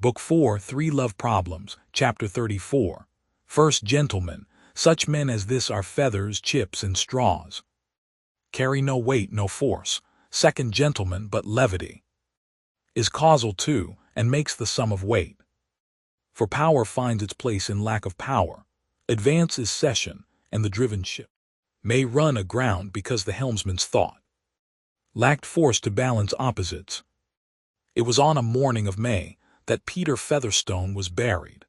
Book 4, Three Love Problems, Chapter 34. First Gentleman, such men as this are feathers, chips, and straws. Carry no weight, no force. Second Gentleman, but levity. Is causal too, and makes the sum of weight. For power finds its place in lack of power. Advance is cession, and the driven ship may run aground because the helmsman's thought lacked force to balance opposites. It was on a morning of May that Peter Featherstone was buried.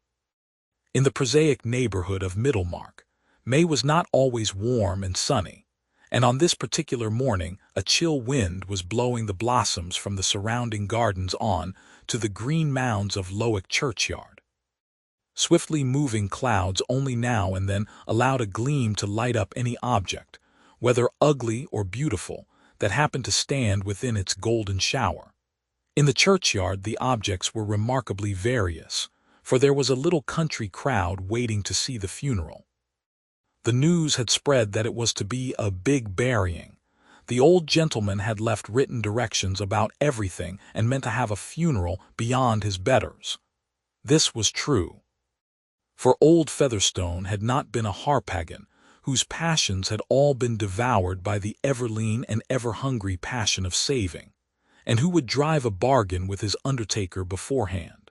In the prosaic neighborhood of Middlemarch, May was not always warm and sunny, and on this particular morning a chill wind was blowing the blossoms from the surrounding gardens on to the green mounds of Lowick churchyard. Swiftly moving clouds only now and then allowed a gleam to light up any object, whether ugly or beautiful, that happened to stand within its golden shower. In the churchyard the objects were remarkably various, for there was a little country crowd waiting to see the funeral. The news had spread that it was to be a big burying. The old gentleman had left written directions about everything and meant to have a funeral beyond his betters. This was true. For old Featherstone had not been a harpagon, whose passions had all been devoured by the ever-lean and ever-hungry passion of saving, and who would drive a bargain with his undertaker beforehand.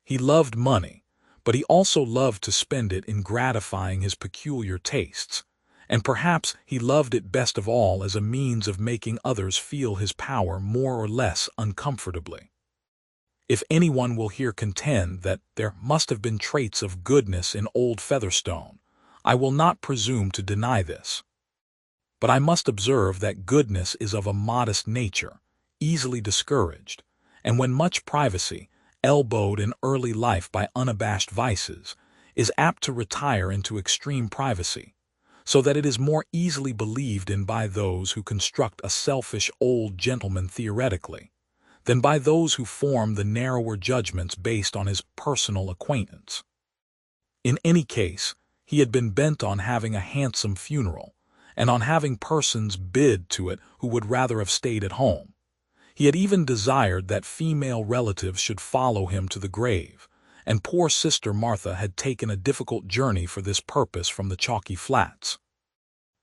He loved money, but he also loved to spend it in gratifying his peculiar tastes, and perhaps he loved it best of all as a means of making others feel his power more or less uncomfortably. If anyone will here contend that there must have been traits of goodness in old Featherstone, I will not presume to deny this. But I must observe that goodness is of a modest nature, easily discouraged, and when much privacy, elbowed in early life by unabashed vices, is apt to retire into extreme privacy, so that it is more easily believed in by those who construct a selfish old gentleman theoretically, than by those who form the narrower judgments based on his personal acquaintance. In any case, he had been bent on having a handsome funeral, and on having persons bid to it who would rather have stayed at home. He had even desired that female relatives should follow him to the grave, and poor Sister Martha had taken a difficult journey for this purpose from the Chalky Flats.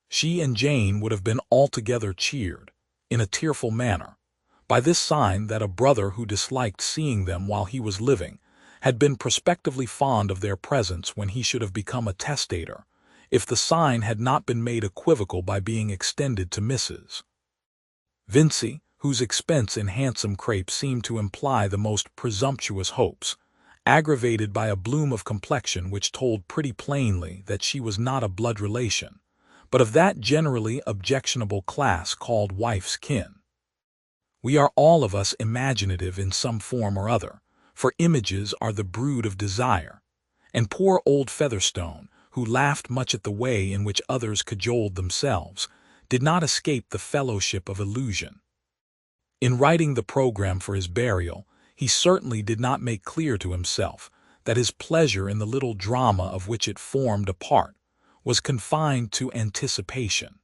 She and Jane would have been altogether cheered, in a tearful manner, by this sign that a brother who disliked seeing them while he was living had been prospectively fond of their presence when he should have become a testator, if the sign had not been made equivocal by being extended to Mrs. Vincey, whose expense in handsome crape seemed to imply the most presumptuous hopes, aggravated by a bloom of complexion which told pretty plainly that she was not a blood relation, but of that generally objectionable class called wife's kin. We are all of us imaginative in some form or other, for images are the brood of desire, and poor old Featherstone, who laughed much at the way in which others cajoled themselves, did not escape the fellowship of illusion. In writing the program for his burial, he certainly did not make clear to himself that his pleasure in the little drama of which it formed a part was confined to anticipation.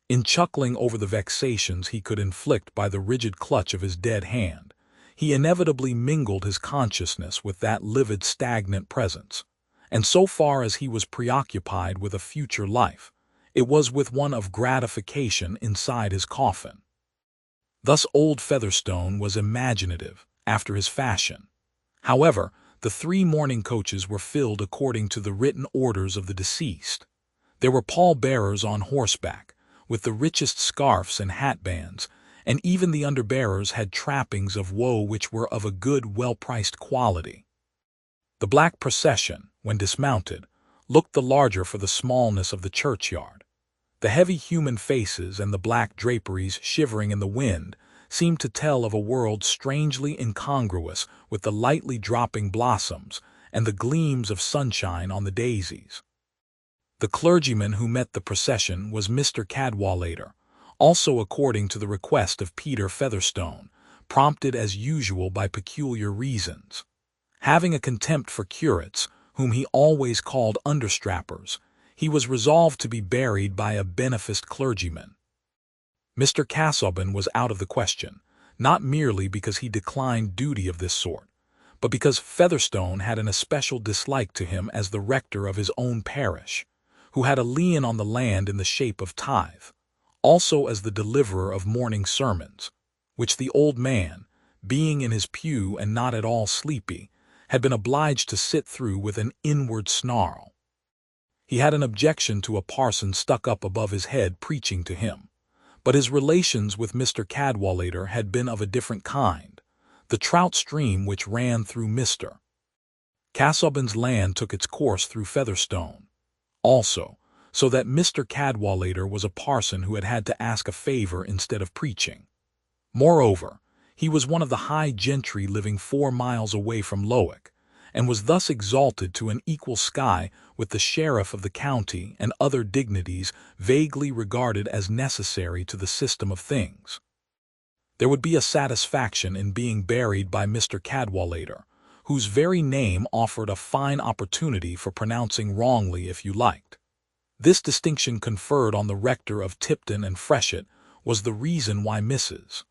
In chuckling over the vexations he could inflict by the rigid clutch of his dead hand, he inevitably mingled his consciousness with that livid, stagnant presence, and so far as he was preoccupied with a future life, it was with one of gratification inside his coffin. Thus old Featherstone was imaginative, after his fashion. However, the 3 mourning coaches were filled according to the written orders of the deceased. There were pall-bearers on horseback, with the richest scarfs and hatbands, and even the underbearers had trappings of woe which were of a good, well-priced quality. The black procession, when dismounted, looked the larger for the smallness of the churchyard. The heavy human faces and the black draperies shivering in the wind seemed to tell of a world strangely incongruous with the lightly dropping blossoms and the gleams of sunshine on the daisies. The clergyman who met the procession was Mr. Cadwallader, also according to the request of Peter Featherstone, prompted as usual by peculiar reasons. Having a contempt for curates, whom he always called understrappers, he was resolved to be buried by a beneficed clergyman. Mr. Casaubon was out of the question, not merely because he declined duty of this sort, but because Featherstone had an especial dislike to him as the rector of his own parish, who had a lien on the land in the shape of tithe, also as the deliverer of morning sermons, which the old man, being in his pew and not at all sleepy, had been obliged to sit through with an inward snarl. He had an objection to a parson stuck up above his head preaching to him, but his relations with Mr. Cadwallader had been of a different kind. The trout stream which ran through Mr. Casaubon's land took its course through Featherstone, also, so that Mr. Cadwallader was a parson who had to ask a favor instead of preaching. Moreover, he was one of the high gentry living 4 miles away from Lowick, and was thus exalted to an equal sky with the sheriff of the county and other dignities vaguely regarded as necessary to the system of things. There would be a satisfaction in being buried by Mr. Cadwallader, whose very name offered a fine opportunity for pronouncing wrongly if you liked. This distinction conferred on the rector of Tipton and Freshitt was the reason why Mrs.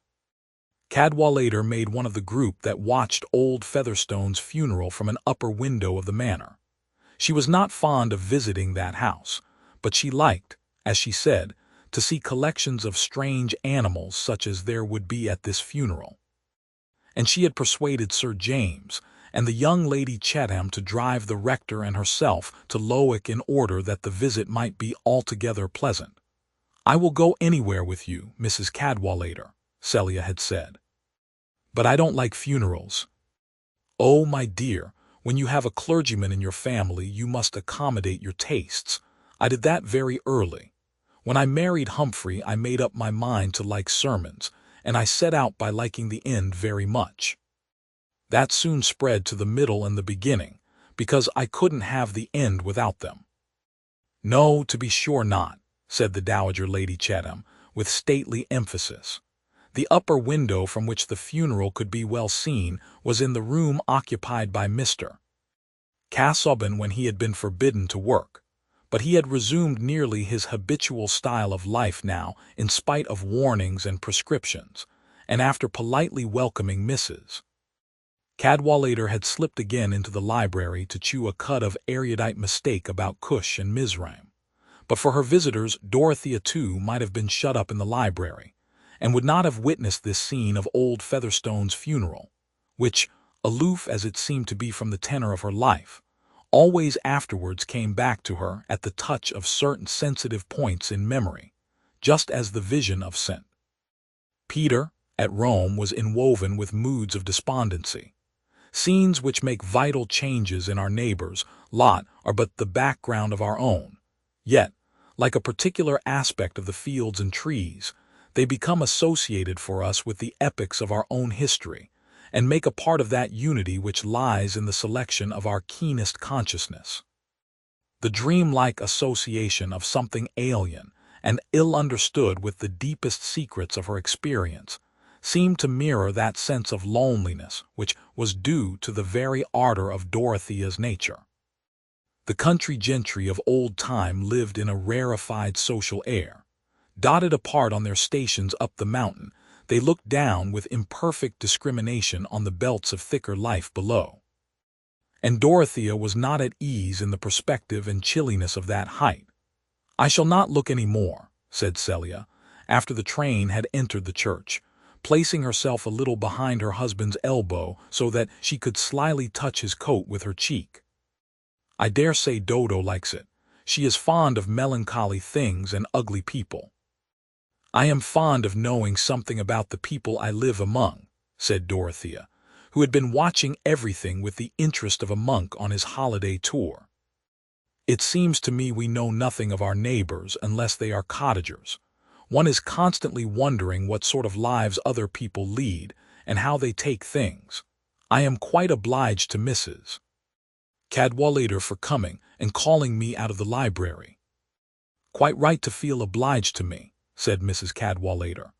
Cadwallader made one of the group that watched old Featherstone's funeral from an upper window of the manor. She was not fond of visiting that house, but she liked, as she said, to see collections of strange animals such as there would be at this funeral. And she had persuaded Sir James and the young Lady Chetham to drive the rector and herself to Lowick in order that the visit might be altogether pleasant. "I will go anywhere with you, Mrs. Cadwallader," Celia had said. "But I don't like funerals." "Oh, my dear, when you have a clergyman in your family you must accommodate your tastes. I did that very early. When I married Humphrey I made up my mind to like sermons, and I set out by liking the end very much. That soon spread to the middle and the beginning, because I couldn't have the end without them." "No, to be sure not," said the Dowager Lady Chetham, with stately emphasis. The upper window from which the funeral could be well seen was in the room occupied by Mr. Casaubon when he had been forbidden to work, but he had resumed nearly his habitual style of life now in spite of warnings and prescriptions, and after politely welcoming Mrs. Cadwallader had slipped again into the library to chew a cud of erudite mistake about Cush and Mizraim. But for her visitors Dorothea too might have been shut up in the library, and would not have witnessed this scene of old Featherstone's funeral, which, aloof as it seemed to be from the tenor of her life, always afterwards came back to her at the touch of certain sensitive points in memory, just as the vision of St. Peter at Rome was inwoven with moods of despondency. Scenes which make vital changes in our neighbor's lot are but the background of our own, yet, like a particular aspect of the fields and trees, they become associated for us with the epochs of our own history, and make a part of that unity which lies in the selection of our keenest consciousness. The dreamlike association of something alien and ill understood with the deepest secrets of her experience seemed to mirror that sense of loneliness which was due to the very ardor of Dorothea's nature. The country gentry of old time lived in a rarefied social air. Dotted apart on their stations up the mountain, they looked down with imperfect discrimination on the belts of thicker life below. And Dorothea was not at ease in the perspective and chilliness of that height. "I shall not look any more," said Celia, after the train had entered the church, placing herself a little behind her husband's elbow so that she could slyly touch his coat with her cheek. "I dare say Dodo likes it. She is fond of melancholy things and ugly people." "I am fond of knowing something about the people I live among," said Dorothea, who had been watching everything with the interest of a monk on his holiday tour. "It seems to me we know nothing of our neighbors unless they are cottagers. One is constantly wondering what sort of lives other people lead and how they take things. I am quite obliged to Mrs. Cadwallader for coming and calling me out of the library." "Quite right to feel obliged to me," said Mrs. Cadwallader.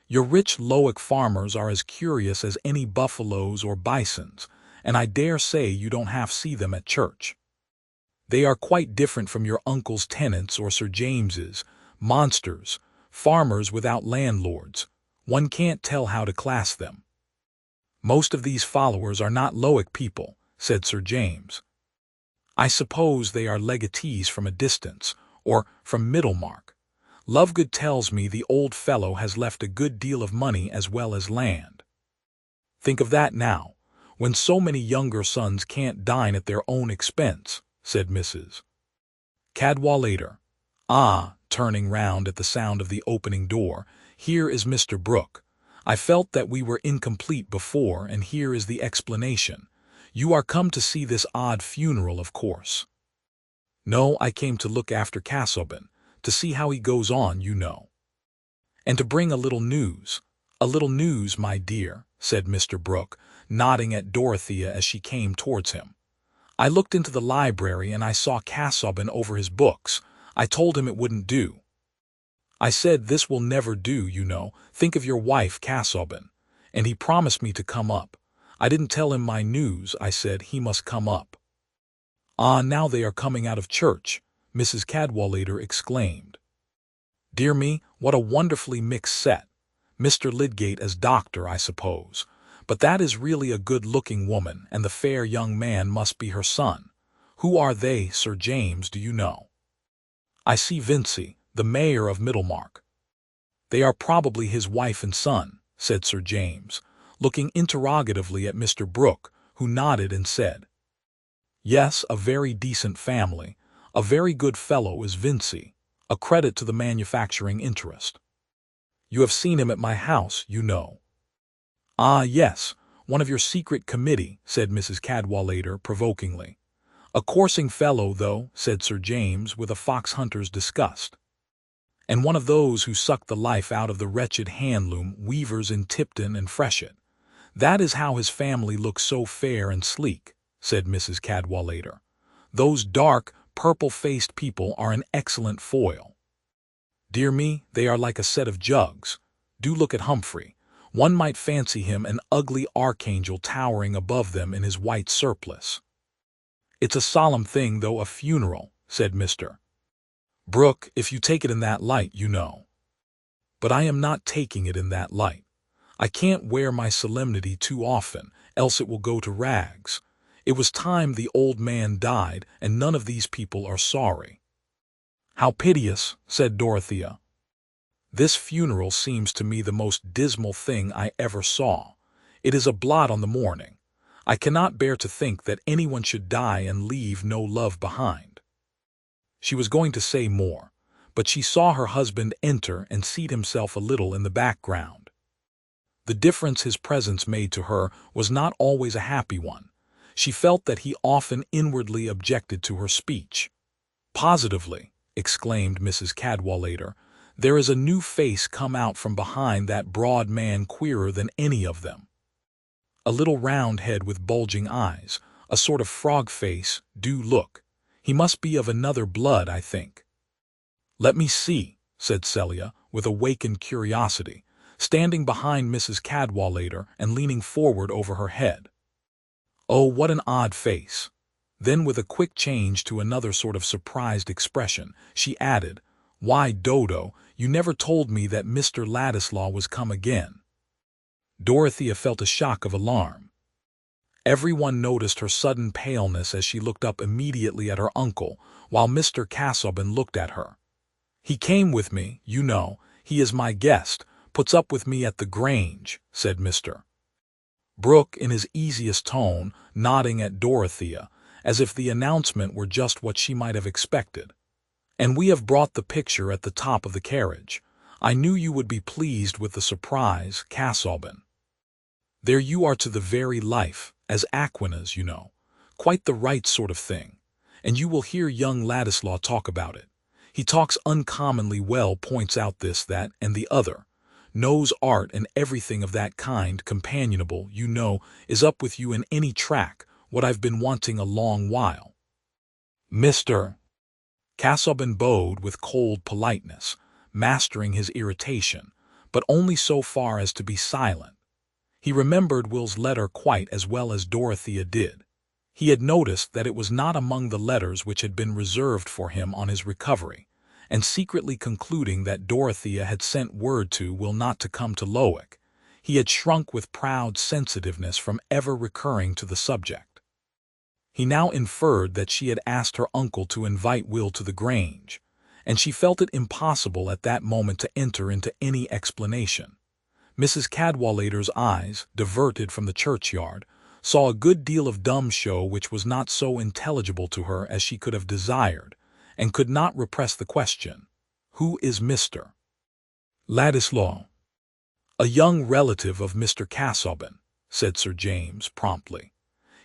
"Your rich Lowick farmers are as curious as any buffaloes or bisons, and I dare say you don't half see them at church. They are quite different from your uncle's tenants or Sir James's, monsters, farmers without landlords. One can't tell how to class them." Most of these followers are not Lowick people, said Sir James. I suppose they are legatees from a distance, or from Middlemarch. Lovegood tells me the old fellow has left a good deal of money as well as land. Think of that now, when so many younger sons can't dine at their own expense, said Mrs. Cadwallader. Ah, turning round at the sound of the opening door, here is Mr. Brooke. I felt that we were incomplete before, and here is the explanation. You are come to see this odd funeral, of course. No, I came to look after Casaubon, to see how he goes on, you know. And to bring a little news. A little news, my dear, said Mr. Brooke, nodding at Dorothea as she came towards him. I looked into the library and I saw Casaubon over his books. I told him it wouldn't do. I said, this will never do, you know. Think of your wife, Casaubon. And he promised me to come up. I didn't tell him my news. I said he must come up. Ah, now they are coming out of church, Mrs. Cadwallader exclaimed. Dear me, what a wonderfully mixed set. Mr. Lydgate as doctor, I suppose. But that is really a good-looking woman, and the fair young man must be her son. Who are they, Sir James, do you know? I see Vincey, the mayor of Middlemarch. They are probably his wife and son, said Sir James, looking interrogatively at Mr. Brooke, who nodded and said, Yes, a very decent family. A very good fellow is Vincey, a credit to the manufacturing interest. You have seen him at my house, you know. Ah, yes, one of your secret committee, said Mrs. Cadwallader provokingly. A coursing fellow, though, said Sir James with a fox-hunter's disgust. And one of those who suck the life out of the wretched handloom weavers in Tipton and Freshitt. That is how his family looks so fair and sleek, said Mrs. Cadwallader. Those dark, purple-faced people are an excellent foil. Dear me, they are like a set of jugs. Do look at Humphrey. One might fancy him an ugly archangel towering above them in his white surplice. It's a solemn thing, though, a funeral, said Mr. Brooke, if you take it in that light, you know. But I am not taking it in that light. I can't wear my solemnity too often, else it will go to rags. It was time the old man died, and none of these people are sorry. How piteous, said Dorothea. This funeral seems to me the most dismal thing I ever saw. It is a blot on the morning. I cannot bear to think that anyone should die and leave no love behind. She was going to say more, but she saw her husband enter and seat himself a little in the background. The difference his presence made to her was not always a happy one. She felt that he often inwardly objected to her speech. Positively, exclaimed Mrs. Cadwallader, there is a new face come out from behind that broad man queerer than any of them. A little round head with bulging eyes, a sort of frog face, do look. He must be of another blood, I think. Let me see, said Celia, with awakened curiosity, standing behind Mrs. Cadwallader and leaning forward over her head. Oh, what an odd face! Then, with a quick change to another sort of surprised expression, she added, Why, Dodo, you never told me that Mr. Ladislaw was come again. Dorothea felt a shock of alarm. Everyone noticed her sudden paleness as she looked up immediately at her uncle, while Mr. Casaubon looked at her. He came with me, you know. He is my guest, puts up with me at the Grange, said Mr. Brooke in his easiest tone, nodding at Dorothea, as if the announcement were just what she might have expected. And we have brought the picture at the top of the carriage. I knew you would be pleased with the surprise, Casaubon. There you are to the very life, as Aquinas, you know. Quite the right sort of thing. And you will hear young Ladislaw talk about it. He talks uncommonly well, points out this, that, and the other. Knows art and everything of that kind, companionable, you know, is up with you in any track, what I've been wanting a long while. Mr. Casaubon bowed with cold politeness, mastering his irritation, but only so far as to be silent. He remembered Will's letter quite as well as Dorothea did. He had noticed that it was not among the letters which had been reserved for him on his recovery, and secretly concluding that Dorothea had sent word to Will not to come to Lowick, He had shrunk with proud sensitiveness from ever recurring to the subject. He now inferred that she had asked her uncle to invite Will to the Grange, and she felt it impossible at that moment to enter into any explanation. Mrs. Cadwallader's eyes, diverted from the churchyard, saw a good deal of dumb show which was not so intelligible to her as she could have desired, and could not repress the question, "Who is Mr. Ladislaw?" "A young relative of Mr. Casaubon," said Sir James promptly.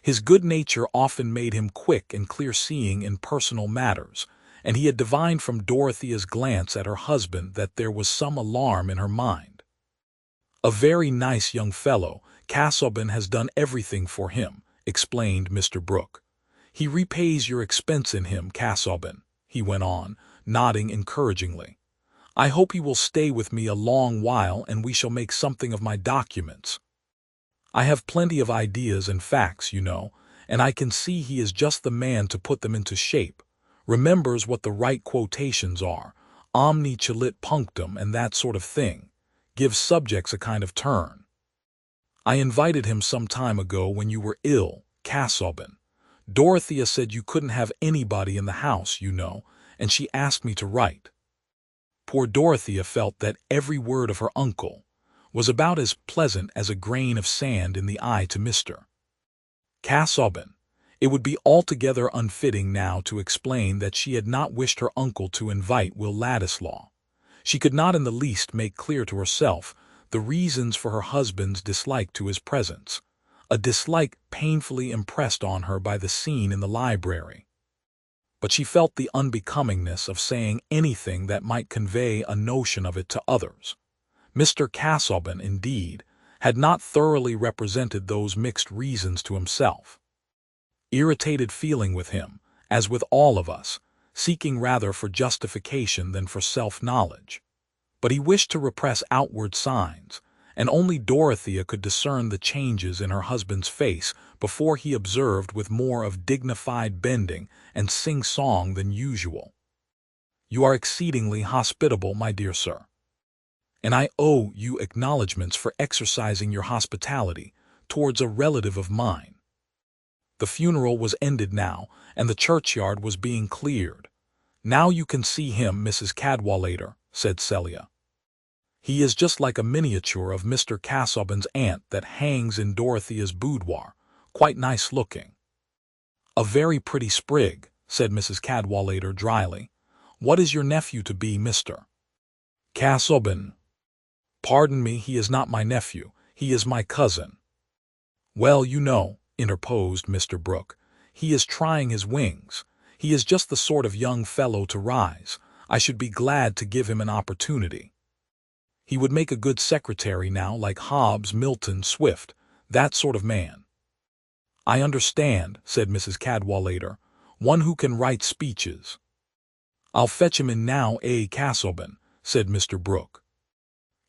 His good nature often made him quick and clear-seeing in personal matters, and he had divined from Dorothea's glance at her husband that there was some alarm in her mind. "A very nice young fellow. Casaubon has done everything for him," explained Mr. Brooke. "He repays your expense in him, Casaubon," he went on, nodding encouragingly. "I hope he will stay with me a long while, and we shall make something of my documents. I have plenty of ideas and facts, you know, and I can see he is just the man to put them into shape. Remembers what the right quotations are, omni celit punctum and that sort of thing. Gives subjects a kind of turn. I invited him some time ago when you were ill, Casaubon. Dorothea said you couldn't have anybody in the house, you know, and she asked me to write." Poor Dorothea felt that every word of her uncle was about as pleasant as a grain of sand in the eye to Mr. Casaubon. It would be altogether unfitting now to explain that she had not wished her uncle to invite Will Ladislaw. She could not in the least make clear to herself the reasons for her husband's dislike to his presence, a dislike painfully impressed on her by the scene in the library. But she felt the unbecomingness of saying anything that might convey a notion of it to others. Mr. Casaubon, indeed, had not thoroughly represented those mixed reasons to himself. Irritated feeling with him, as with all of us, seeking rather for justification than for self-knowledge. But he wished to repress outward signs, and only Dorothea could discern the changes in her husband's face before he observed with more of dignified bending and sing-song than usual, "You are exceedingly hospitable, my dear sir, and I owe you acknowledgments for exercising your hospitality towards a relative of mine." The funeral was ended now, and the churchyard was being cleared. "Now you can see him, Mrs. Cadwallader," said Celia. "He is just like a miniature of Mr. Casaubon's aunt that hangs in Dorothea's boudoir, quite nice looking." "A very pretty sprig," said Mrs. Cadwallader dryly. "What is your nephew to be, Mr. Casaubon?" "Pardon me, he is not my nephew. He is my cousin." "Well, you know," interposed Mr. Brooke, "he is trying his wings. He is just the sort of young fellow to rise. I should be glad to give him an opportunity. He would make a good secretary now, like Hobbes, Milton, Swift, that sort of man." "I understand," said Mrs. Cadwallader, "one who can write speeches." "I'll fetch him in now, Casaubon," said Mr. Brooke.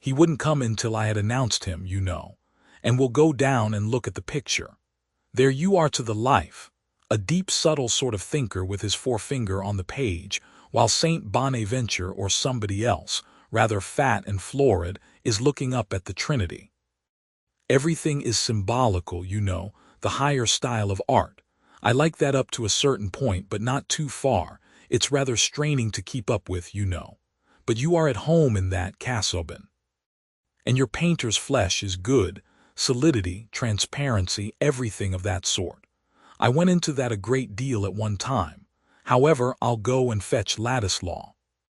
"He wouldn't come in till I had announced him, you know, and we'll go down and look at the picture. There you are to the life, a deep subtle sort of thinker with his forefinger on the page, while Saint Bonaventure or somebody else, rather fat and florid, is looking up at the Trinity. Everything is symbolical, you know, the higher style of art. I like that up to a certain point, but not too far. It's rather straining to keep up with, you know. But you are at home in that, Casaubon. And your painter's flesh is good, solidity, transparency, everything of that sort. I went into that a great deal at one time. However, I'll go and fetch Ladislaw."